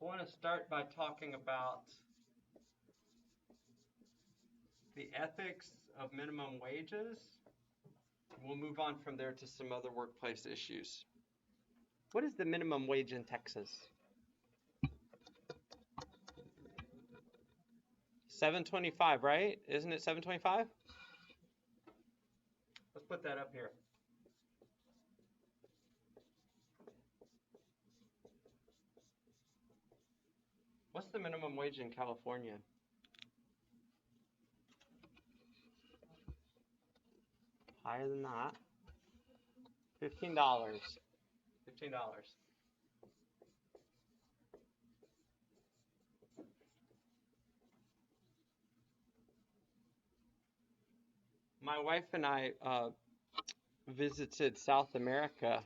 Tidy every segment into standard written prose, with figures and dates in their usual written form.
I want to start by talking about the ethics of minimum wages. We'll move on from there to some other workplace issues. What is the minimum wage in Texas? $7.25, right? Isn't it $7.25? Let's put that up here. What's the minimum wage in California? Higher than that. $15. $15. My wife and I visited South America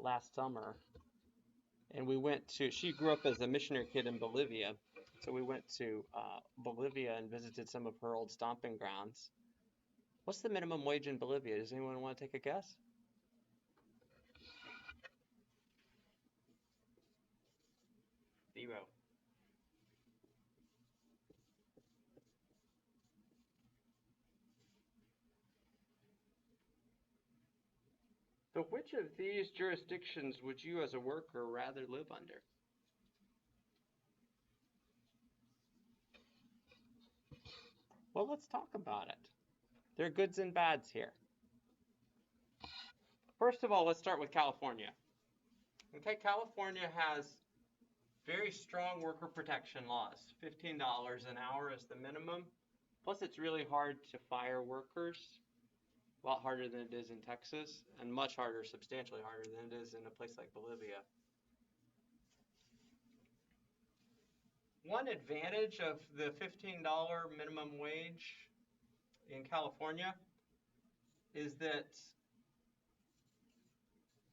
last summer, and we went to, she grew up as a missionary kid in Bolivia, so we went to Bolivia and visited some of her old stomping grounds. What's the minimum wage in Bolivia? Does anyone want to take a guess? Zero. So which of these jurisdictions would you as a worker rather live under? Well, let's talk about it. There are goods and bads here. First of all, let's start with California. Okay, California has very strong worker protection laws. $15 an hour is the minimum. Plus, it's really hard to fire workers. A lot harder than it is in Texas, and much harder, substantially harder than it is in a place like Bolivia. One advantage of the $15 minimum wage in California is that,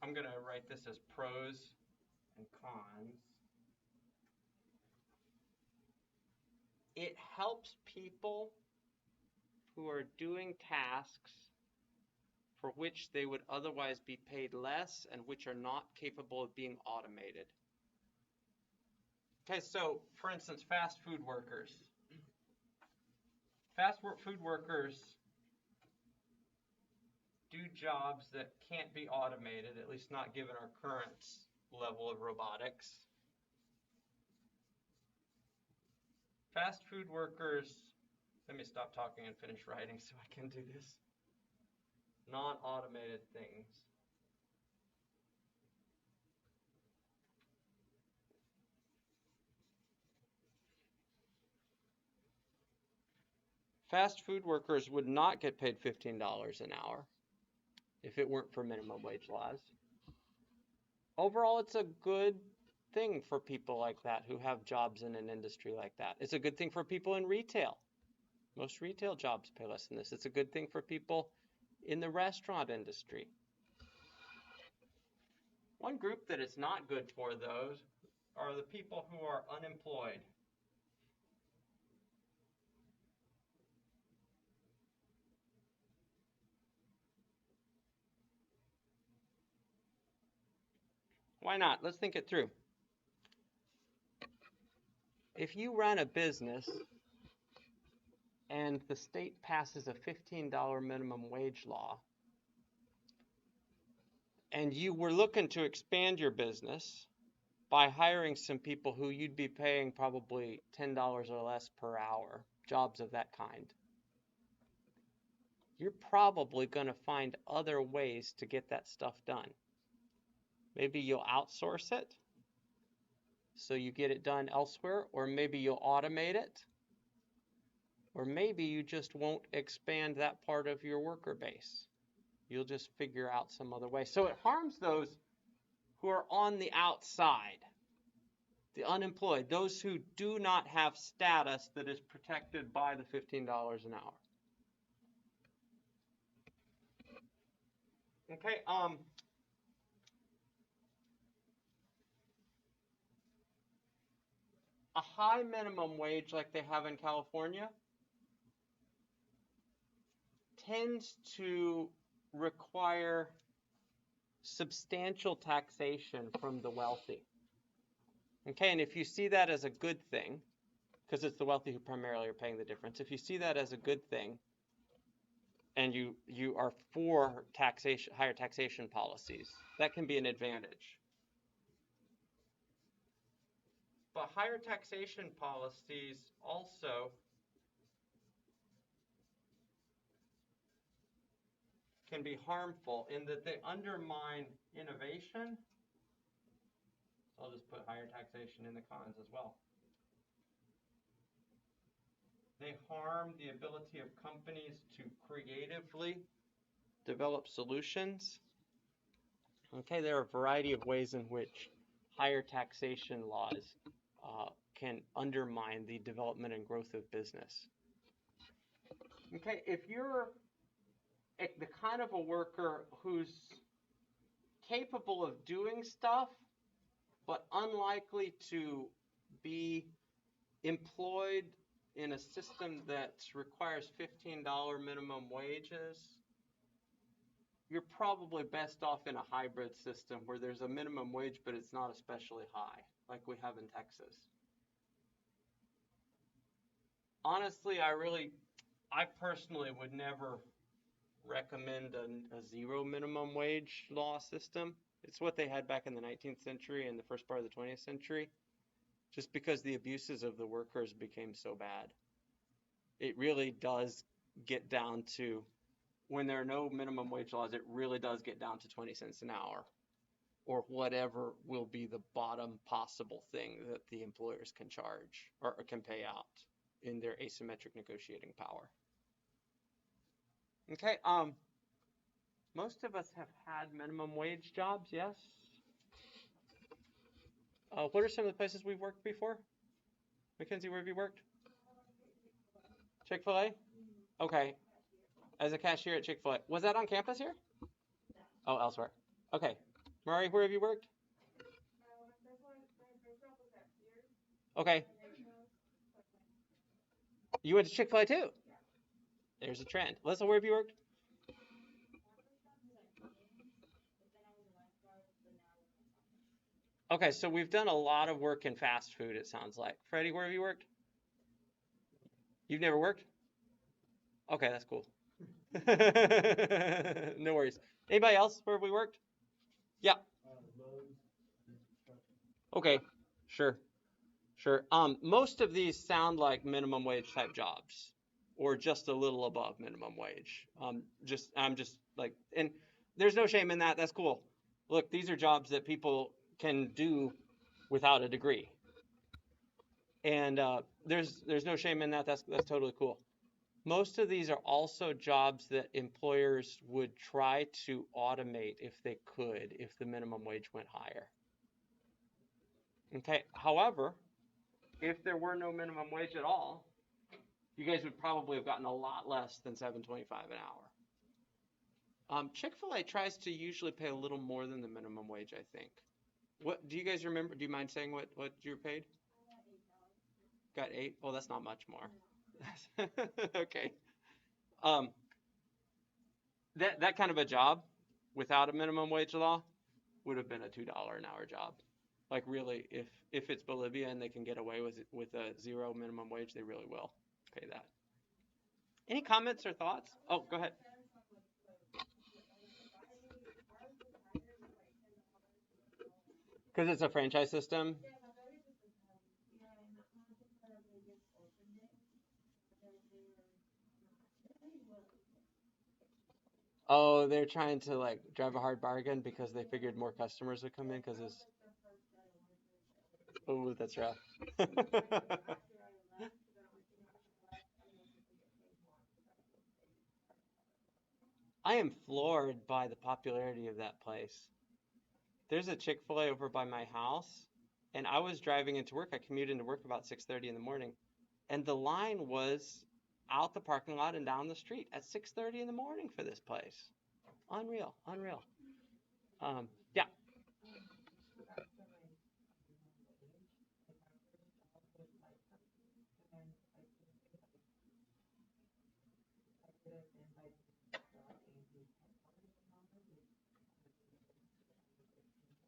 I'm going to write this as pros and cons. It helps people who are doing tasks for which they would otherwise be paid less and which are not capable of being automated. Okay, so for instance, fast food workers. Fast food workers do jobs that can't be automated, at least not given our current level of robotics. Fast food workers, let me stop talking and finish writing so I can do this. Non-automated things. Fast food workers would not get paid $15 an hour if it weren't for minimum wage laws. Overall, it's a good thing for people like that who have jobs in an industry like that. It's a good thing for people in retail. Most retail jobs pay less than this. It's a good thing for people in the restaurant industry. One group that it's not good for, though, are the people who are unemployed. Why not? Let's think it through. If you run a business and the state passes a $15 minimum wage law, and you were looking to expand your business by hiring some people who you'd be paying probably $10 or less per hour, jobs of that kind, you're probably going to find other ways to get that stuff done. Maybe you'll outsource it so you get it done elsewhere, or maybe you'll automate it, or maybe you just won't expand that part of your worker base. You'll just figure out some other way. So it harms those who are on the outside, the unemployed, those who do not have status that is protected by the $15 an hour. Okay, a high minimum wage like they have in California tends to require substantial taxation from the wealthy. Okay, and if you see that as a good thing, because it's the wealthy who primarily are paying the difference, if you see that as a good thing, and you are for taxation, higher taxation policies, that can be an advantage. But higher taxation policies also can be harmful in that they undermine innovation. So I'll just put higher taxation in the cons as well. They harm the ability of companies to creatively develop solutions. Okay, there are a variety of ways in which higher taxation laws can undermine the development and growth of business. Okay, if you're the kind of a worker who's capable of doing stuff, but unlikely to be employed in a system that requires $15 minimum wages, you're probably best off in a hybrid system where there's a minimum wage, but it's not especially high, like we have in Texas. Honestly, I personally would never recommend a zero minimum wage law system. It's what they had back in the 19th century and the first part of the 20th century, just because the abuses of the workers became so bad. It really does get down to, when there are no minimum wage laws, it really does get down to 20 cents an hour or whatever will be the bottom possible thing that the employers can charge or can pay out in their asymmetric negotiating power. Okay, most of us have had minimum wage jobs, yes? What are some of the places we've worked before? Mackenzie, where have you worked? Chick-fil-A? Okay, as a cashier at Chick-fil-A. Was that on campus here? Oh, elsewhere. Okay. Murray, where have you worked? Okay. You went to Chick-fil-A too? There's a trend. Lisa, where have you worked? Okay, so we've done a lot of work in fast food, it sounds like. Freddie, where have you worked? You've never worked? Okay, that's cool. No worries. Anybody else? Where have we worked? Yeah. Okay, sure. Sure. Most of these sound like minimum wage type jobs, or just a little above minimum wage. I'm just like, and there's no shame in that. That's cool. Look, these are jobs that people can do without a degree, and there's no shame in that. That's totally cool. Most of these are also jobs that employers would try to automate if they could, if the minimum wage went higher. Okay. However, if there were no minimum wage at all, you guys would probably have gotten a lot less than $7.25 an hour. Chick-fil-A tries to usually pay a little more than the minimum wage, I think. What do you guys remember? Do you mind saying what you were paid? Got $8? Well, that's not much more. Okay. That kind of a job without a minimum wage law would have been a $2 an hour job. Like really, if it's Bolivia and they can get away with a zero minimum wage, they really will pay that. Any comments or thoughts? Oh, go ahead. Because it's a franchise system. Oh, they're trying to like drive a hard bargain because they figured more customers would come in because it's. Oh, that's rough. I am floored by the popularity of that place. There's a Chick-fil-A over by my house, and I was driving into work. I commute into work about 6:30 in the morning, and the line was out the parking lot and down the street at 6:30 in the morning for this place. Unreal, unreal. Yeah.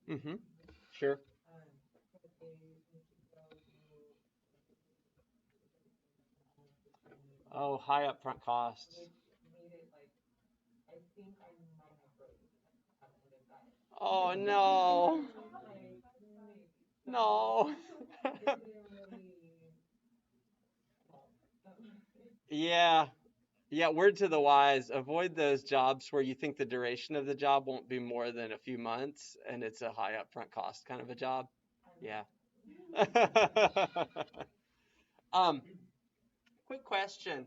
Mm-hmm. Sure. Oh, high upfront costs. Oh no. No. Yeah. Yeah, word to the wise, avoid those jobs where you think the duration of the job won't be more than a few months and it's a high upfront cost kind of a job. Yeah. Um, quick question.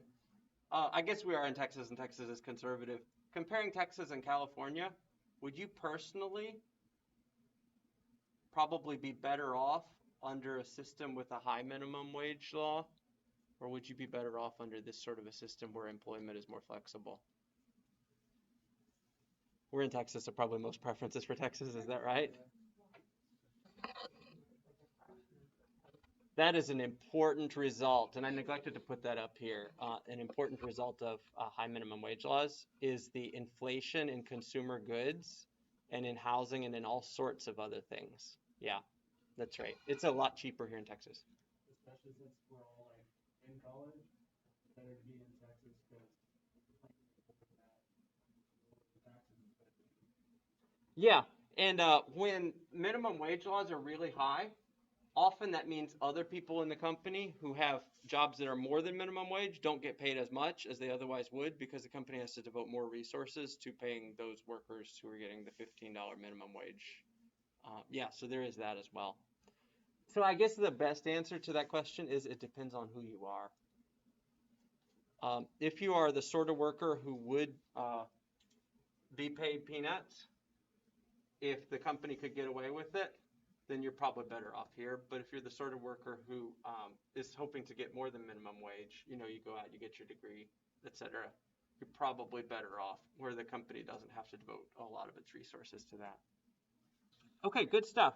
I guess we are in Texas and Texas is conservative. Comparing Texas and California, would you personally probably be better off under a system with a high minimum wage law, or would you be better off under this sort of a system where employment is more flexible? We're in Texas, so probably most preferences for Texas, is that right? That is an important result, and I neglected to put that up here. An important result of high minimum wage laws is the inflation in consumer goods and in housing and in all sorts of other things. Yeah, that's right. It's a lot cheaper here in Texas. Yeah, and when minimum wage laws are really high, often that means other people in the company who have jobs that are more than minimum wage don't get paid as much as they otherwise would because the company has to devote more resources to paying those workers who are getting the $15 minimum wage. Yeah, so there is that as well. So I guess the best answer to that question is it depends on who you are. If you are the sort of worker who would be paid peanuts, if the company could get away with it, then you're probably better off here. But if you're the sort of worker who is hoping to get more than minimum wage, you go out, you get your degree, etc., you're probably better off where the company doesn't have to devote a lot of its resources to that. Okay, good stuff.